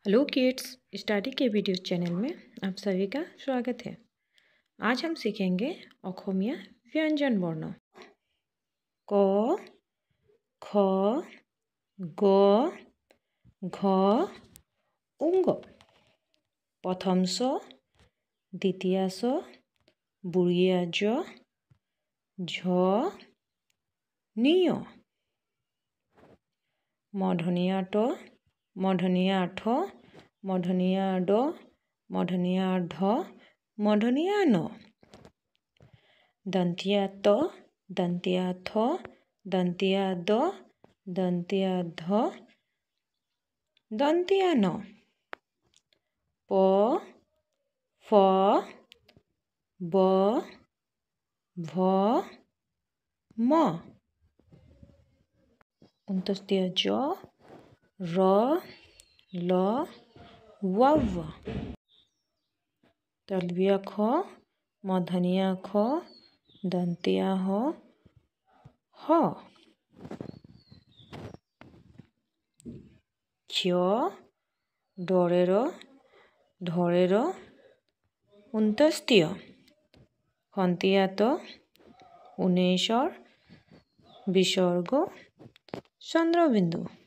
Hello kids, study के video channel में आप सभी का स्वागत है। आज हम सीखेंगे অসমীয়া व्यंजन वर्ण। क, ख, ग, घ, उंग। प्रथम स, द्वितीय स, बुढ़िया ज, झ, निय। मूर्धन्य ट, मूर्धन्य ठ, मूर्धन्य ड, मूर्धन्य ढ, मूर्धन्य न। दंत्या त, दंत्या थ, दंत्या द, दंत्या ध, दंत्या न। प, फ, ब, भ, म। अंत्यस्थिय ज, र, ल, वव। तलव्य ख, मूर्धन्य ख, दंत्या ह, ह। क्ष, डरेर, धरेर, अंत्यस्थिय। खन्तिया त, उनेशर, विसर्ग, चंद्रबिंदु।